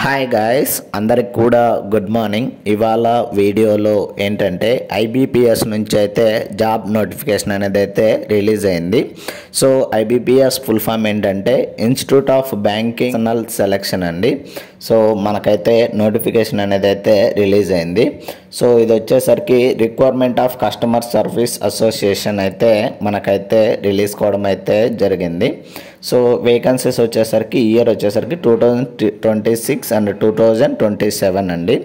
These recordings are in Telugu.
హాయ్ గాయస్, అందరికి కూడా గుడ్ మార్నింగ్. ఇవాళ వీడియోలో ఏంటంటే ఐబీపీఎస్ నుంచి అయితే జాబ్ నోటిఫికేషన్ అనేది అయితే రిలీజ్ అయింది. సో ఐబీపీఎస్ ఫుల్ ఫామ్ ఏంటంటే ఇన్స్టిట్యూట్ ఆఫ్ బ్యాంకింగ్ సెలక్షన్ అండి. సో మనకైతే నోటిఫికేషన్ అనేది అయితే రిలీజ్ అయింది. సో ఇది వచ్చేసరికి requirement of customer service association అయితే మనకైతే రిలీజ్ కావడం అయితే జరిగింది. సో వేకెన్సీస్ వచ్చేసరికి ఇయర్ వచ్చేసరికి 2026 అండ్ 2027 అండి.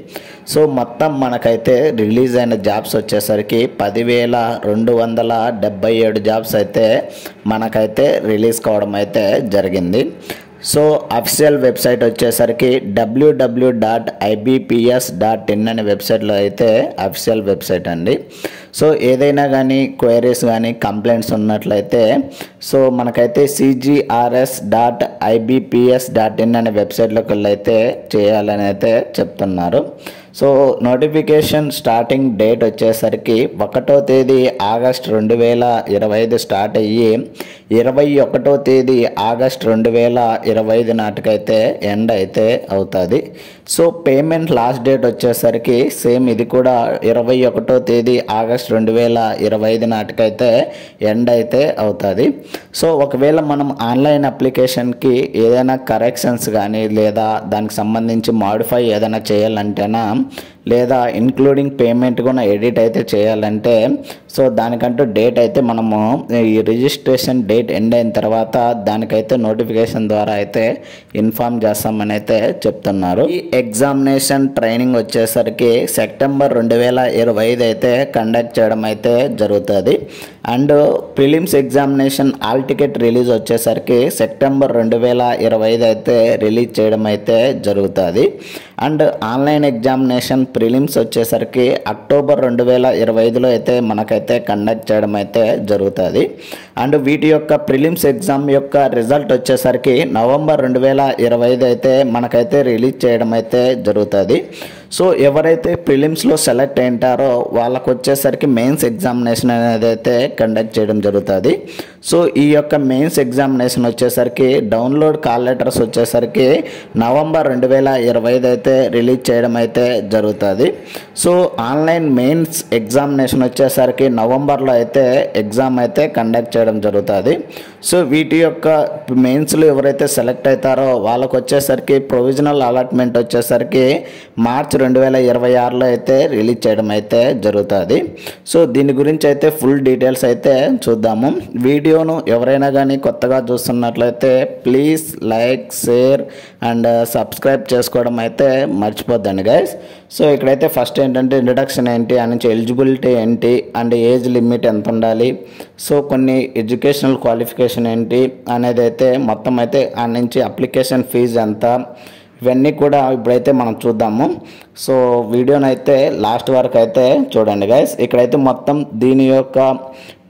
సో మొత్తం మనకైతే రిలీజ్ అయిన జాబ్స్ వచ్చేసరికి 10,277 జాబ్స్ అయితే మనకైతే రిలీజ్ కావడం అయితే జరిగింది. సో అఫీషియల్ వెబ్సైట్ వచ్చేసరికి www.ibps.in అనే వెబ్సైట్లో అయితే అఫీషియల్ వెబ్సైట్ అండి. సో ఏదైనా కానీ క్వైరీస్ కానీ కంప్లైంట్స్ ఉన్నట్లయితే సో మనకైతే cgrs.ibps.in అనే వెబ్సైట్లోకి వెళ్ళి అయితే చేయాలని అయితే చెప్తున్నారు. సో నోటిఫికేషన్ స్టార్టింగ్ డేట్ వచ్చేసరికి 1వ తేదీ ఆగస్ట్ 2025 స్టార్ట్ అయ్యి 21వ తేదీ ఆగస్ట్ 2025 నాటికైతే ఎండ్ అయితే అవుతుంది. సో పేమెంట్ లాస్ట్ డేట్ వచ్చేసరికి సేమ్ ఇది కూడా 21వ తేదీ ఆగస్ట్ 2025 నాటికైతే ఎండ్ అయితే అవుతుంది. సో ఒకవేళ మనం ఆన్లైన్ అప్లికేషన్కి ఏదైనా కరెక్షన్స్ కానీ లేదా దానికి సంబంధించి మాడిఫై ఏదైనా చేయాలంటేనా లేదా ఇంక్లూడింగ్ పేమెంట్ కూడా ఎడిట్ అయితే చేయాలంటే సో దానికంటూ డేట్ అయితే మనము ఈ రిజిస్ట్రేషన్ డేట్ ఎండ్ అయిన తర్వాత దానికైతే నోటిఫికేషన్ ద్వారా అయితే ఇన్ఫార్మ్ చేస్తామని అయితే చెప్తున్నారు. ఈ ఎగ్జామినేషన్ ట్రైనింగ్ వచ్చేసరికి సెప్టెంబర్ 2025 అయితే కండక్ట్ చేయడం అయితే జరుగుతుంది. And prelims examination all ticket release వచ్చేసరికి సెప్టెంబర్ 2025 అయితే రిలీజ్ చేయడం అయితే జరుగుతుంది. అండ్ ఆన్లైన్ ఎగ్జామినేషన్ ప్రిలిమ్స్ వచ్చేసరికి అక్టోబర్ 2025లో అయితే మనకైతే కండక్ట్ చేయడం అయితే జరుగుతుంది. అండ్ వీటి యొక్క ప్రిలిమ్స్ ఎగ్జామ్ యొక్క రిజల్ట్ వచ్చేసరికి నవంబర్ 2025 అయితే మనకైతే రిలీజ్ చేయడం అయితే జరుగుతుంది. సో ఎవరైతే ప్రిలిమ్స్లో సెలెక్ట్ అయింటారో వాళ్ళకు వచ్చేసరికి మెయిన్స్ ఎగ్జామినేషన్ అనేది అయితే కండక్ట్ చేయడం జరుగుతుంది. సో ఈ యొక్క మెయిన్స్ ఎగ్జామినేషన్ వచ్చేసరికి డౌన్లోడ్ కాల్ లెటర్స్ వచ్చేసరికి నవంబర్ 2025 అయితే రిలీజ్ చేయడం అయితే జరుగుతుంది. సో ఆన్లైన్ మెయిన్స్ ఎగ్జామినేషన్ వచ్చేసరికి నవంబర్లో అయితే ఎగ్జామ్ అయితే కండక్ట్ చేయడం జరుగుతుంది. సో వీటి యొక్క మెయిన్స్లో ఎవరైతే సెలెక్ట్ అవుతారో వాళ్ళకు వచ్చేసరికి ప్రొవిజనల్ అలాట్మెంట్ వచ్చేసరికి మార్చ్ 2026లో అయితే రిలీజ్ చేయడం అయితే జరుగుతుంది. సో దీని గురించి అయితే ఫుల్ డీటెయిల్స్ అయితే చూద్దాము. వీడియోను ఎవరైనా కానీ కొత్తగా చూస్తున్నట్లయితే please like, share and subscribe చేసుకోవడం అయితే మర్చిపోద్దండి గైస్. సో ఇక్కడైతే ఫస్ట్ ఏంటంటే ఇంట్రడక్షన్ ఏంటి అని ఎలిజిబిలిటీ ఏంటి అండ్ ఏజ్ లిమిట్ ఎంత ఉండాలి, సో కొన్ని ఎడ్యుకేషనల్ క్వాలిఫికేషన్ ఏంటి అనేది అయితే మొత్తం అయితే ఆ నుంచి అప్లికేషన్ ఫీజు ఎంత, ఇవన్నీ కూడా ఇప్పుడైతే మనం చూద్దాము. సో వీడియోని అయితే లాస్ట్ వరకు అయితే చూడండి గైస్. ఇక్కడైతే మొత్తం దీని యొక్క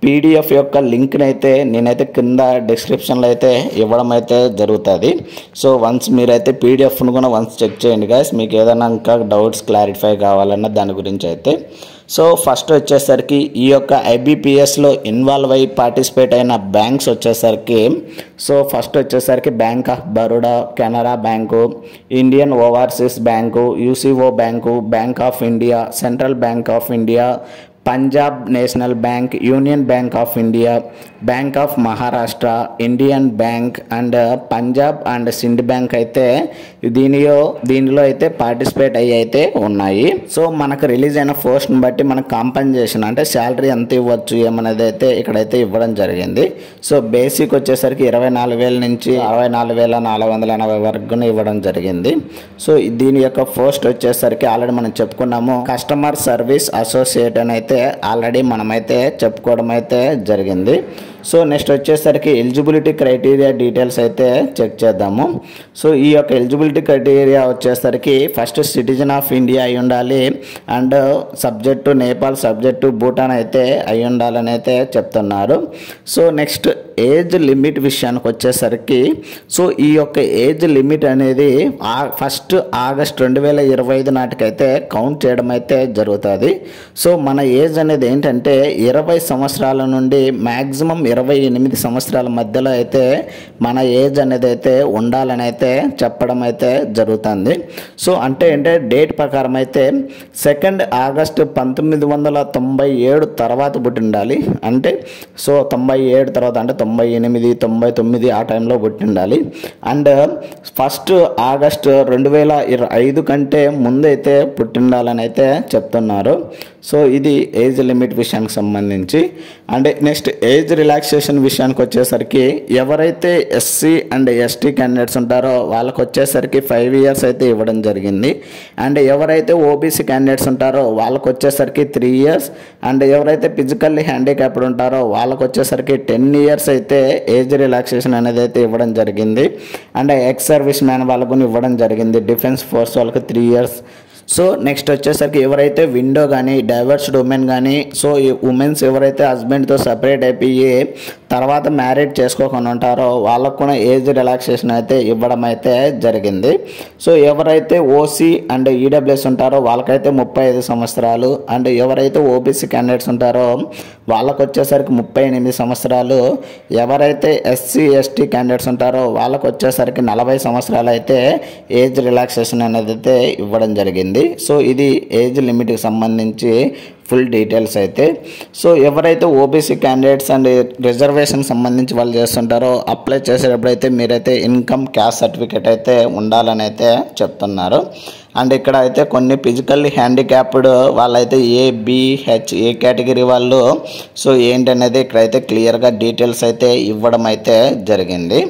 పీడిఎఫ్ యొక్క లింక్ని అయితే నేనైతే కింద డిస్క్రిప్షన్లో అయితే ఇవ్వడం అయితే జరుగుతుంది. సో వన్స్ మీరైతే పీడిఎఫ్ను కూడా వన్స్ చెక్ చేయండి గైస్, మీకు ఏదైనా ఇంకా డౌట్స్ క్లారిఫై కావాలన్న దాని గురించి అయితే. సో ఫస్ట్ వచ్చేసరికి ఈ యొక్క ఐబీపీఎస్లో ఇన్వాల్వ్ అయ్యి పార్టిసిపేట్ అయిన బ్యాంక్స్ వచ్చేసరికి సో ఫస్ట్ వచ్చేసరికి bank of Baroda, Canara bank, Indian overseas bank, UCO bank, bank of India, central bank of India, Punjab national bank, union bank of India, bank of Maharashtra, Indian bank and Punjab and Sindh bank అయితే దీనిలో అయితే పార్టిసిపేట్ అయ్యి అయితే ఉన్నాయి. సో మనకు రిలీజ్ అయిన పోస్ట్ని బట్టి మనకు కాంపెన్సేషన్ అంటే శాలరీ ఎంత ఇవ్వచ్చు ఏమనేది అయితే ఇక్కడైతే ఇవ్వడం జరిగింది. సో బేసిక్ వచ్చేసరికి 24,000 నుంచి 64,480 వరకు ఇవ్వడం జరిగింది. సో దీని యొక్క పోస్ట్ వచ్చేసరికి ఆల్రెడీ మనం చెప్పుకున్నాము, కస్టమర్ సర్వీస్ అసోసియేట్ అని అయితే ఆల్రెడీ మనమైతే చెప్పుకోవడం అయితే జరిగింది. సో నెక్స్ట్ వచ్చేసరికి ఎలిజిబిలిటీ క్రైటీరియా డీటెయిల్స్ అయితే చెక్ చేద్దాము. సో ఈ యొక్క ఎలిజిబిలిటీ క్రైటీరియా వచ్చేసరికి ఫస్ట్ సిటిజన్ ఆఫ్ ఇండియా అయి ఉండాలి and subject Nepal, subject Bhutan అయితే అయి ఉండాలని అయితే చెప్తున్నారు. సో నెక్స్ట్ ఏజ్ లిమిట్ విషయానికి వచ్చేసరికి సో ఈ యొక్క ఏజ్ లిమిట్ అనేది ఫస్ట్ ఆగస్ట్ 2025 నాటికైతే కౌంట్ చేయడం అయితే జరుగుతుంది. సో మన ఏజ్ అనేది ఏంటంటే 20 సంవత్సరాల నుండి మ్యాక్సిమం 28 సంవత్సరాల మధ్యలో అయితే మన ఏజ్ అనేది అయితే ఉండాలని అయితే చెప్పడం అయితే జరుగుతుంది. సో అంటే డేట్ ప్రకారం అయితే 2 ఆగస్టు 1997 తర్వాత పుట్టి ఉండాలి. అంటే సో 97 తర్వాత అంటే 98, 99 ఆ టైంలో పుట్టి ఉండాలి. అండ్ 1 ఆగస్టు 2025 కంటే ముందైతే పుట్టి ఉండాలని అయితే చెప్తున్నారు. సో ఇది ఏజ్ లిమిట్ విషయానికి సంబంధించి. అండ్ నెక్స్ట్ ఏజ్ రిలాక్సేషన్ విషయానికి వచ్చేసరికి ఎవరైతే ఎస్సీ అండ్ ఎస్టీ క్యాండిడేట్స్ ఉంటారో వాళ్ళకి వచ్చేసరికి 5 ఇయర్స్ అయితే ఇవ్వడం జరిగింది. అండ్ ఎవరైతే ఓబీసీ క్యాండిడేట్స్ ఉంటారో వాళ్ళకి వచ్చేసరికి 3 ఇయర్స్. అండ్ ఎవరైతే ఫిజికల్లీ హ్యాండిక్యాప్డ్ ఉంటారో వాళ్ళకి వచ్చేసరికి 10 ఇయర్స్ అయితే ఏజ్ రిలాక్సేషన్ అనేది అయితే ఇవ్వడం జరిగింది. అండ్ ఎక్స్ సర్వీస్ మ్యాన్ వాళ్ళకు ఇవ్వడం జరిగింది. డిఫెన్స్ ఫోర్స్ వాళ్ళకి 3 ఇయర్స్. సో నెక్స్ట్ వచ్చేసరికి ఎవరైతే విండో కానీ డైవర్స్డ్ ఉమెన్ కానీ, సో ఈ ఉమెన్స్ ఎవరైతే హస్బెండ్తో సపరేట్ అయిపోయి తర్వాత మ్యారేజ్ చేసుకోకుండా ఉంటారో వాళ్ళకు కూడా ఏజ్ రిలాక్సేషన్ అయితే ఇవ్వడం అయితే జరిగింది. సో ఎవరైతే ఓసీ అండ్ ఈడబ్ల్యూఎస్ ఉంటారో వాళ్ళకైతే 35 సంవత్సరాలు. అండ్ ఎవరైతే ఓబీసీ క్యాండిడేట్స్ ఉంటారో వాళ్ళకు వచ్చేసరికి 38 సంవత్సరాలు. ఎవరైతే ఎస్సీ ఎస్టీ క్యాండిడేట్స్ ఉంటారో వాళ్ళకు వచ్చేసరికి 40 సంవత్సరాలు అయితే ఏజ్ రిలాక్సేషన్ అనేది అయితే ఇవ్వడం జరిగింది. సో ఇది ఏజ్ లిమిట్కి సంబంధించి ఫుల్ డీటెయిల్స్ అయితే. సో ఎవరైతే ఓబీసీ క్యాండిడేట్స్ అండ్ రిజర్వేషన్ సంబంధించి వాళ్ళు చేస్తుంటారో అప్లై చేసేటప్పుడు అయితే మీరైతే ఇన్కమ్ క్యాస్ట్ సర్టిఫికేట్ అయితే ఉండాలని అయితే చెప్తున్నారు. అండ్ ఇక్కడ అయితే కొన్ని ఫిజికల్లీ హ్యాండిక్యాప్డ్ వాళ్ళైతే ఏబిహెచ్ ఏ కేటగిరీ వాళ్ళు సో ఏంటనేది ఇక్కడైతే క్లియర్గా డీటెయిల్స్ అయితే ఇవ్వడం అయితే జరిగింది.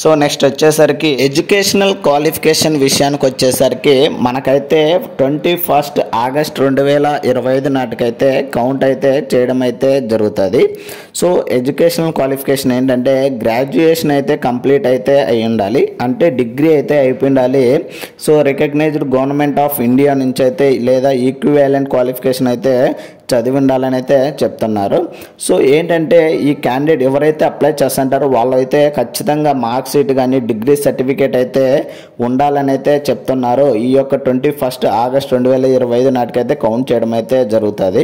సో నెక్స్ట్ వచ్చేసరికి ఎడ్యుకేషనల్ క్వాలిఫికేషన్ విషయానికి వచ్చేసరికి మనకైతే 21 ఆగస్ట్ 2025 నాటికైతే కౌంట్ అయితే చేయడం అయితే జరుగుతుంది. సో ఎడ్యుకేషనల్ క్వాలిఫికేషన్ ఏంటంటే గ్రాడ్యుయేషన్ అయితే కంప్లీట్ అయితే అయి ఉండాలి. అంటే డిగ్రీ అయితే అయిపోయి ఉండాలి. So recognised government of India నుంచి అయితే లేదా ఈక్వివాలెంట్ క్వాలిఫికేషన్ అయితే చదివి ఉండాలని అయితే చెప్తున్నారు. సో ఏంటంటే ఈ క్యాండిడేట్ ఎవరైతే అప్లై చేస్తుంటారో వాళ్ళైతే ఖచ్చితంగా మార్క్ షీట్ కానీ డిగ్రీ సర్టిఫికేట్ అయితే ఉండాలని అయితే చెప్తున్నారు. ఈ యొక్క 21 ఆగస్ట్ 2025 నాటికైతే కౌంట్ చేయడం అయితే జరుగుతుంది.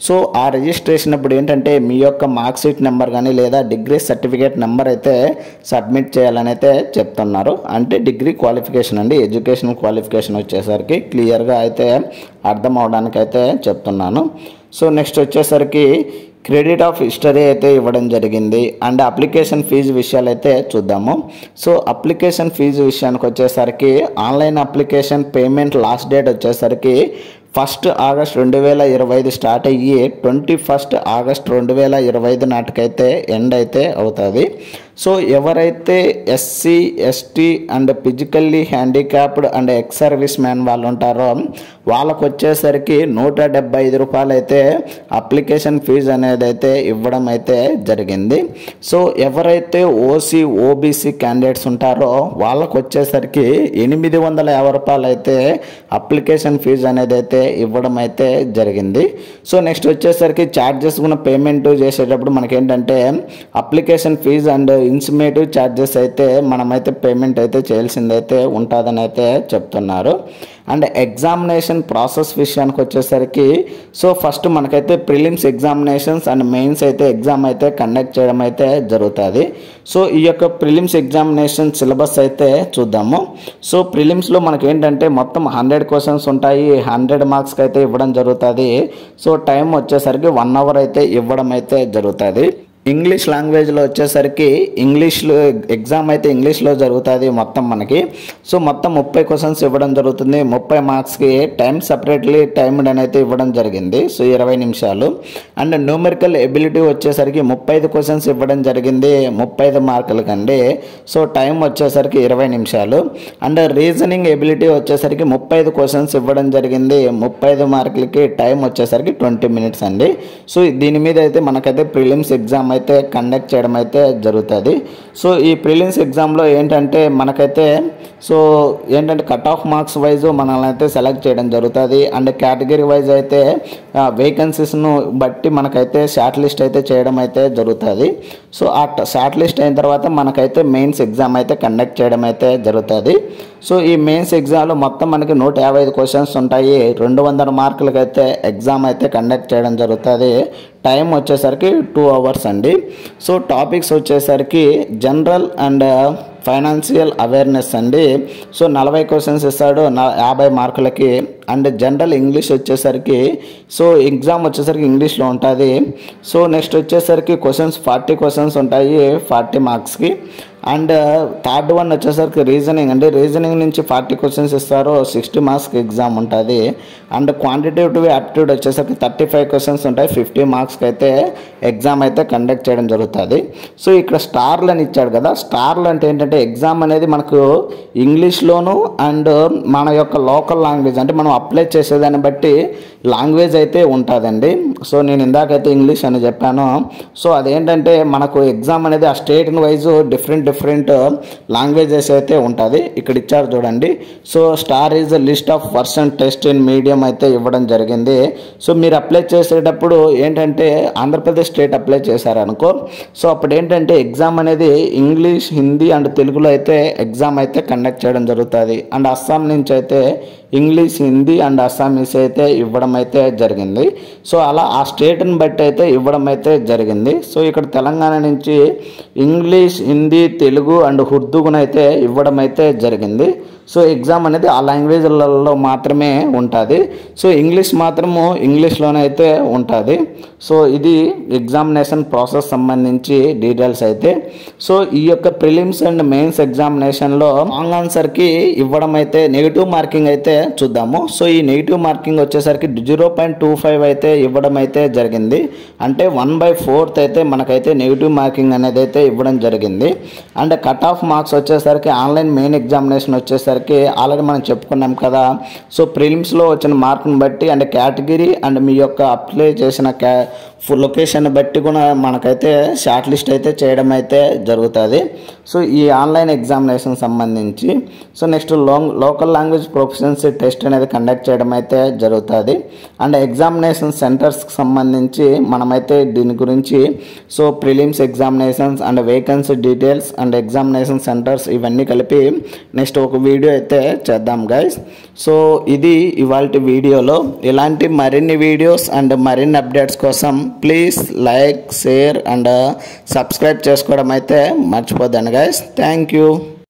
సో ఆ రిజిస్ట్రేషన్ అప్పుడు ఏంటంటే మీ యొక్క మార్క్ షీట్ నెంబర్ కానీ లేదా డిగ్రీ సర్టిఫికేట్ నెంబర్ అయితే సబ్మిట్ చేయాలని అయితే చెప్తున్నారు. అంటే డిగ్రీ క్వాలిఫికేషన్ అండి, ఎడ్యుకేషనల్ క్వాలిఫికేషన్ వచ్చేసరికి క్లియర్గా అయితే అర్థం అవడానికి అయితే చెప్తున్నాను. సో నెక్స్ట్ వచ్చేసరికి క్రెడిట్ ఆఫ్ హిస్టరీ అయితే ఇవ్వడం జరిగింది. అండ్ అప్లికేషన్ ఫీజు విషయాలు అయితే చూద్దాము. సో అప్లికేషన్ ఫీజు విషయానికి వచ్చేసరికి online application payment last date వచ్చేసరికి 1 ఆగస్ట్ 2025 స్టార్ట్ అయ్యి 21 ఆగస్ట్ 2025 నాటికైతే ఎండ్ అయితే అవుతుంది. సో ఎవరైతే SC ST and physically handicapped and ex service man వాళ్ళు ఉంటారో వాళ్ళకు వచ్చేసరికి 175 రూపాయలు అయితే అప్లికేషన్ ఫీజు అనేది అయితే ఇవ్వడం అయితే జరిగింది. సో ఎవరైతే ఓసీ ఓబీసీ క్యాండిడేట్స్ ఉంటారో వాళ్ళకు వచ్చేసరికి 850 రూపాయలు అయితే అప్లికేషన్ ఫీజు అనేది అయితే ఇవ్వడం అయితే జరిగింది. సో నెక్స్ట్ వచ్చేసరికి ఛార్జెస్ కూడా పేమెంట్ చేసేటప్పుడు మనకేంటంటే అప్లికేషన్ ఫీజు అండ్ ఇన్స్టిమేటివ్ ఛార్జెస్ అయితే మనమైతే పేమెంట్ అయితే చేయాల్సిందైతే ఉంటుందని అయితే చెప్తున్నారు. అండ్ ఎగ్జామినేషన్ ప్రాసెస్ విషయానికి వచ్చేసరికి సో ఫస్ట్ మనకైతే ప్రిలిమ్స్ ఎగ్జామినేషన్స్ అండ్ మెయిన్స్ అయితే ఎగ్జామ్ అయితే కండక్ట్ చేయడం అయితే జరుగుతుంది. సో ఈ యొక్క ప్రిలిమ్స్ ఎగ్జామినేషన్ సిలబస్ అయితే చూద్దాము. సో ప్రిలిమ్స్లో మనకి ఏంటంటే మొత్తం 100 క్వశ్చన్స్ ఉంటాయి. 100 మార్క్స్కి అయితే ఇవ్వడం జరుగుతుంది. సో టైం వచ్చేసరికి 1 అవర్ అయితే ఇవ్వడం అయితే జరుగుతుంది. ఇంగ్లీష్ లాంగ్వేజ్లో వచ్చేసరికి ఇంగ్లీష్లో ఎగ్జామ్ అయితే ఇంగ్లీష్లో జరుగుతుంది మొత్తం మనకి. సో మొత్తం 30 క్వశ్చన్స్ ఇవ్వడం జరుగుతుంది. 30 మార్క్స్కి టైం సపరేట్లీ టైమ్డ్ అని అయితే ఇవ్వడం జరిగింది. సో 20 నిమిషాలు. అండ్ న్యూమెరికల్ ఎబిలిటీ వచ్చేసరికి 35 క్వశ్చన్స్ ఇవ్వడం జరిగింది 35 మార్కులకండి. సో టైం వచ్చేసరికి 20 నిమిషాలు. అండ్ రీజనింగ్ ఎబిలిటీ వచ్చేసరికి 35 క్వశ్చన్స్ ఇవ్వడం జరిగింది 35 మార్కులకి టైం వచ్చేసరికి 20 మినిట్స్ అండి. సో దీని మీద అయితే మనకైతే ప్రిలిమ్స్ ఎగ్జామ్ అయితే కండక్ట్ చేయడం అయితే జరుగుతుంది. సో ఈ ప్రిలిమ్స్ ఎగ్జామ్లో ఏంటంటే మనకైతే సో ఏంటంటే కట్ ఆఫ్ మార్క్స్ వైజ్ మనల్ని అయితే సెలెక్ట్ చేయడం జరుగుతుంది. అండ్ కేటగిరీ వైజ్ అయితే వేకెన్సీస్ను బట్టి మనకైతే షార్ట్ లిస్ట్ అయితే చేయడం అయితే జరుగుతుంది. సో ఆ షార్ట్ లిస్ట్ అయిన తర్వాత మనకైతే మెయిన్స్ ఎగ్జామ్ అయితే కండక్ట్ చేయడం అయితే జరుగుతుంది. సో ఈ మెయిన్స్ ఎగ్జామ్లో మొత్తం మనకి 155 క్వశ్చన్స్ ఉంటాయి. 200 మార్కులకి అయితే ఎగ్జామ్ అయితే కండక్ట్ చేయడం జరుగుతుంది. టైం వచ్చేసరికి 2 hours అండి. సో టాపిక్స్ వచ్చేసరికి జనరల్ అండ్ ఫైనాన్షియల్ అవేర్నెస్ అండి. సో 40 క్వశ్చన్స్ ఇస్తాడు 50 మార్కులకి. అండ్ జనరల్ ఇంగ్లీష్ వచ్చేసరికి సో ఎగ్జామ్ వచ్చేసరికి ఇంగ్లీష్లో ఉంటుంది. సో నెక్స్ట్ వచ్చేసరికి క్వశ్చన్స్ 40 క్వశ్చన్స్ ఉంటాయి 40 మార్క్స్కి. అండ్ థర్డ్ వన్ వచ్చేసరికి రీజనింగ్ అండి. రీజనింగ్ నుంచి 40 క్వశ్చన్స్ ఇస్తారు 60 మార్క్స్కి ఎగ్జామ్ ఉంటుంది. అండ్ క్వాంటిటేటివ్ యాప్టిట్యూడ్ వచ్చేసరికి 35 క్వశ్చన్స్ ఉంటాయి 50 మార్క్స్కి అయితే ఎగ్జామ్ అయితే కండక్ట్ చేయడం జరుగుతుంది. సో ఇక్కడ స్టార్లు అని ఇచ్చాడు కదా, స్టార్లు అంటే ఏంటంటే ఎగ్జామ్ అనేది మనకు ఇంగ్లీష్లోను అండ్ మన యొక్క లోకల్ లాంగ్వేజ్ అంటే మనం అప్లై చేసేదాన్ని బట్టి లాంగ్వేజ్ అయితే ఉంటుందండి. సో నేను ఇందాకైతే ఇంగ్లీష్ అని చెప్పాను. సో అదేంటంటే మనకు ఎగ్జామ్ అనేది ఆ స్టేట్ వైజ్ డిఫరెంట్ లాంగ్వేజెస్ అయితే ఉంటుంది. ఇక్కడ ఇచ్చారు చూడండి. So star is the list of person test in medium అయితే ఇవ్వడం జరిగింది. సో మీరు అప్లై చేసేటప్పుడు ఏంటంటే ఆంధ్రప్రదేశ్ స్టేట్ అప్లై చేశారనుకో, సో అప్పుడు ఏంటంటే ఎగ్జామ్ అనేది ఇంగ్లీష్, హిందీ అండ్ తెలుగులో అయితే ఎగ్జామ్ అయితే కండక్ట్ చేయడం జరుగుతుంది. అండ్ అస్సాం నుంచి అయితే ఇంగ్లీష్, హిందీ అండ్ అస్సామీస్ అయితే ఇవ్వడం అయితే జరిగింది. సో అలా ఆ స్టేట్ని బట్టి అయితే ఇవ్వడం అయితే జరిగింది. సో ఇక్కడ తెలంగాణ నుంచి ఇంగ్లీష్, హిందీ, తెలుగు అండ్ ఉర్దూగునైతే ఇవ్వడం అయితే జరిగింది. సో ఎగ్జామ్ అనేది ఆ లాంగ్వేజ్లలో మాత్రమే ఉంటుంది. సో ఇంగ్లీష్ మాత్రము ఇంగ్లీష్లోనే అయితే ఉంటుంది. సో ఇది ఎగ్జామినేషన్ ప్రాసెస్ సంబంధించి డీటెయిల్స్ అయితే. సో ఈ యొక్క ప్రిలిమ్స్ అండ్ మెయిన్స్ ఎగ్జామినేషన్లో రాంగ్ ఆన్సర్కి ఇవ్వడం అయితే నెగిటివ్ మార్కింగ్ అయితే చూద్దాము. సో ఈ నెగిటివ్ మార్కింగ్ వచ్చేసరికి 0.25 అయితే ఇవ్వడం అయితే జరిగింది. అంటే 1/4 అయితే మనకైతే నెగిటివ్ మార్కింగ్ అనేది అయితే ఇవ్వడం జరిగింది. అండ్ కట్ ఆఫ్ మార్క్స్ వచ్చేసరికి ఆన్లైన్ మెయిన్ ఎగ్జామినేషన్ వచ్చేసరికి ఆల్రెడీ మనం చెప్పుకున్నాం కదా. సో ప్రిలిమ్స్లో వచ్చిన మార్కుని బట్టి అండ్ కేటగిరీ అండ్ మీ యొక్క అప్లై చేసిన లొకేషన్ బట్టి కూడా మనకైతే షార్ట్ లిస్ట్ అయితే చేయడం అయితే జరుగుతుంది. సో ఈ ఆన్లైన్ ఎగ్జామినేషన్ సంబంధించి so next local language proficiency test అనేది కండక్ట్ చేయడం అయితే జరుగుతుంది. అండ్ ఎగ్జామినేషన్ సెంటర్స్కి సంబంధించి మనమైతే దీని గురించి so prelims examinations and vacancy details and examination centres ఇవన్నీ కలిపి నెక్స్ట్ ఒక వీడియో అయితే చేద్దాం గైస్. సో ఇది ఇవాల్టి వీడియోలో. ఇలాంటి మరిన్ని వీడియోస్ అండ్ మరిన్ని అప్డేట్స్ కోసం please like, share and subscribe చేసుకోవడం అయితే మర్చిపోద్దండి గైస్. Thank you.